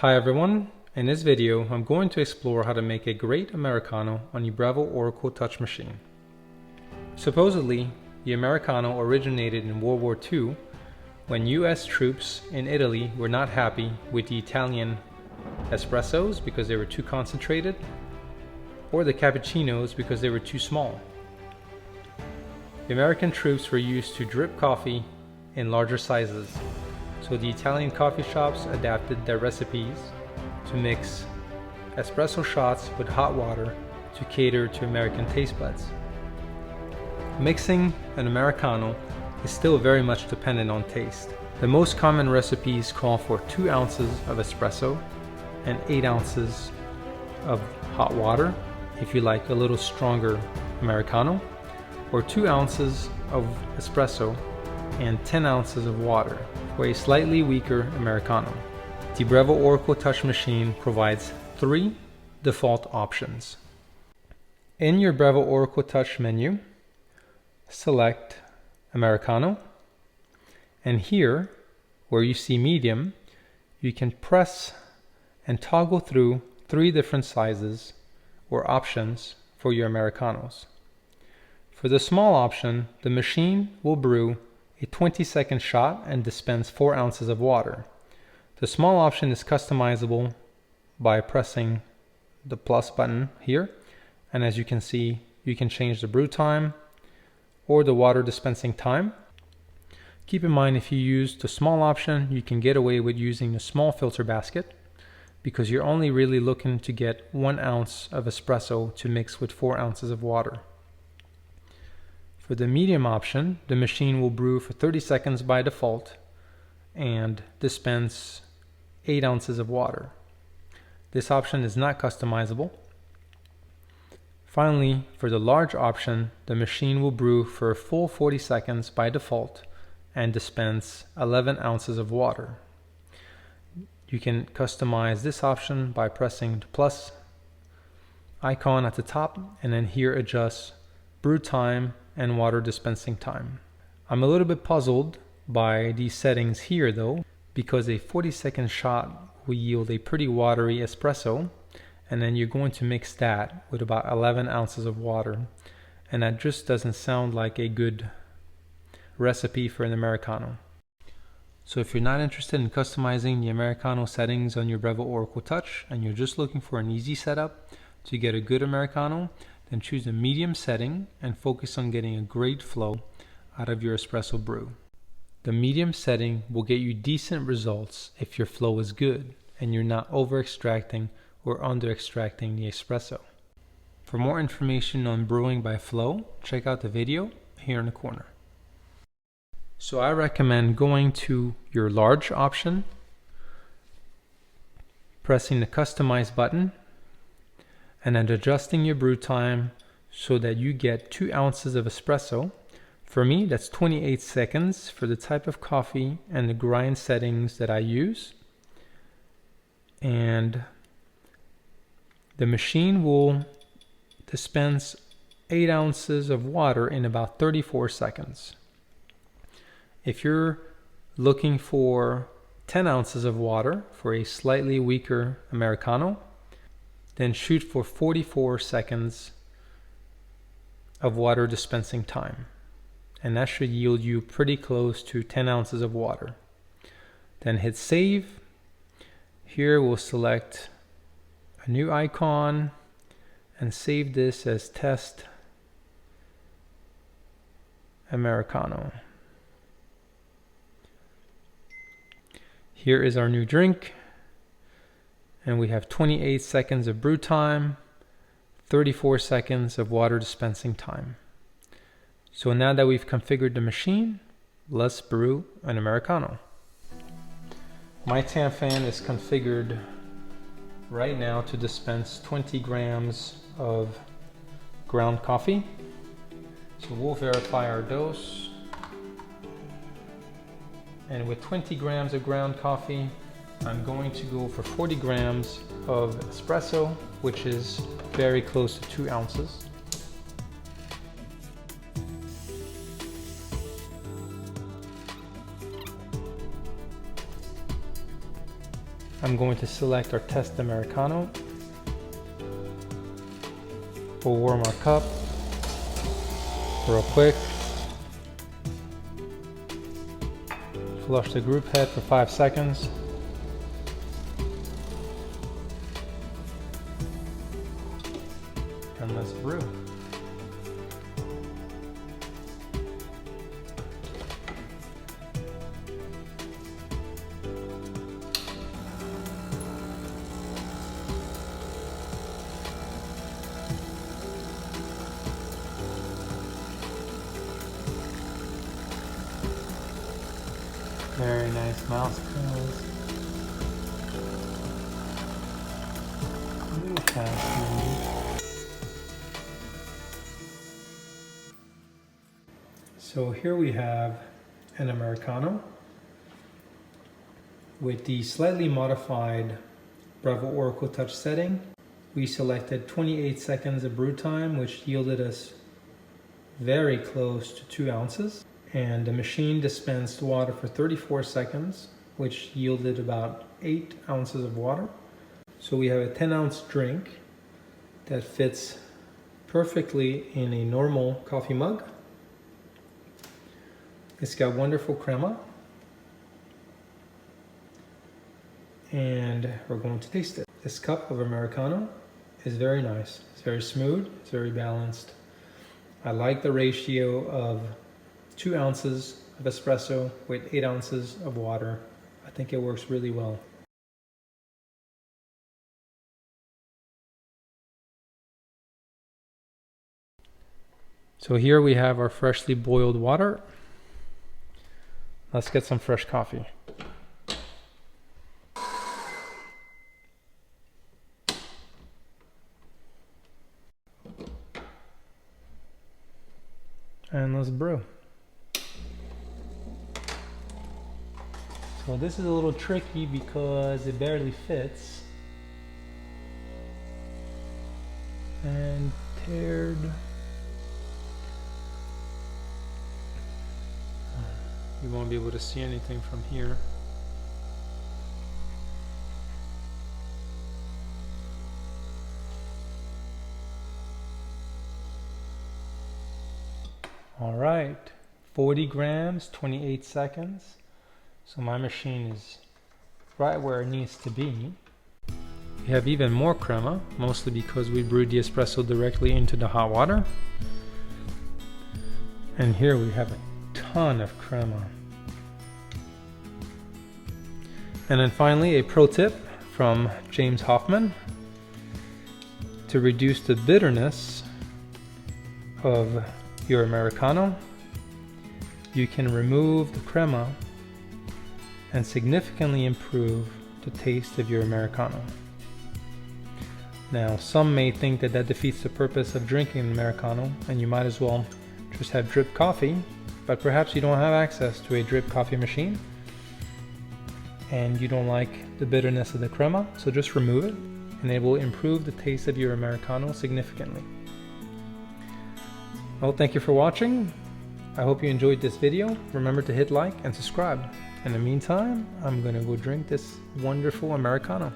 Hi everyone, in this video I'm going to explore how to make a great Americano on the Breville Oracle Touch machine. Supposedly, the Americano originated in World War II when US troops in Italy were not happy with the Italian espressos because they were too concentrated, or the cappuccinos because they were too small. The American troops were used to drip coffee in larger sizes, so the Italian coffee shops adapted their recipes to mix espresso shots with hot water to cater to American taste buds. Mixing an Americano is still very much dependent on taste. The most common recipes call for 2 ounces of espresso and 8 ounces of hot water if you like a little stronger Americano, or 2 ounces of espresso and 10 ounces of water for a slightly weaker Americano. The Breville Oracle Touch machine provides 3 default options. In your Breville Oracle Touch menu, select Americano, and here where you see medium, you can press and toggle through 3 different sizes or options for your Americanos. For the small option, the machine will brew a 20-second shot and dispense 4 ounces of water. The small option is customizable by pressing the plus button here, and as you can see, you can change the brew time or the water dispensing time. Keep in mind, if you use the small option, you can get away with using a small filter basket because you're only really looking to get 1 ounce of espresso to mix with 4 ounces of water. For the medium option, the machine will brew for 30 seconds by default and dispense 8 ounces of water. This option is not customizable. Finally, for the large option, the machine will brew for a full 40 seconds by default and dispense 11 ounces of water. You can customize this option by pressing the plus icon at the top and then here adjust brew time and water dispensing time. I'm a little bit puzzled by these settings here though, because a 40-second shot will yield a pretty watery espresso, and then you're going to mix that with about 11 ounces of water, and that just doesn't sound like a good recipe for an Americano. So if you're not interested in customizing the Americano settings on your Breville Oracle Touch and you're just looking for an easy setup to get a good Americano, then choose a medium setting and focus on getting a great flow out of your espresso brew. The medium setting will get you decent results if your flow is good and you're not over extracting or under extracting the espresso. For more information on brewing by flow, check out the video here in the corner. So I recommend going to your large option, pressing the customize button, and then adjusting your brew time so that you get 2 ounces of espresso. For me, that's 28 seconds for the type of coffee and the grind settings that I use. And the machine will dispense 8 ounces of water in about 34 seconds. If you're looking for 10 ounces of water for a slightly weaker Americano, then shoot for 44 seconds of water dispensing time. And that should yield you pretty close to 10 ounces of water. Then hit save. Here we'll select a new icon and save this as test Americano. Here is our new drink. And we have 28 seconds of brew time, 34 seconds of water dispensing time. So now that we've configured the machine, let's brew an Americano. My TAM fan is configured right now to dispense 20 grams of ground coffee. So we'll verify our dose. And with 20 grams of ground coffee, I'm going to go for 40 grams of espresso, which is very close to 2 ounces. I'm going to select our test Americano. We'll warm our cup real quick. Flush the group head for 5 seconds. And let's brew. Very nice mouse curls. A little fast maybe. So here we have an Americano with the slightly modified Breville Oracle Touch setting. We selected 28 seconds of brew time, which yielded us very close to 2 ounces. And the machine dispensed water for 34 seconds, which yielded about 8 ounces of water. So we have a 10-ounce drink that fits perfectly in a normal coffee mug. It's got wonderful crema. And we're going to taste it. This cup of Americano is very nice. It's very smooth, it's very balanced. I like the ratio of 2 ounces of espresso with 8 ounces of water. I think it works really well. So here we have our freshly boiled water. Let's get some fresh coffee. And let's brew. So this is a little tricky because it barely fits. And teared. You won't be able to see anything from here. All right, 40 grams, 28 seconds. So my machine is right where it needs to be. We have even more crema, mostly because we brewed the espresso directly into the hot water. And here we have a ton of crema. And then finally, a pro tip from James Hoffman. To reduce the bitterness of your Americano, you can remove the crema and significantly improve the taste of your Americano. Now, some may think that that defeats the purpose of drinking an Americano, and you might as well just have drip coffee, but perhaps you don't have access to a drip coffee machine, and you don't like the bitterness of the crema, so just remove it, and it will improve the taste of your Americano significantly. Well, thank you for watching. I hope you enjoyed this video. Remember to hit like and subscribe. In the meantime, I'm gonna go drink this wonderful Americano.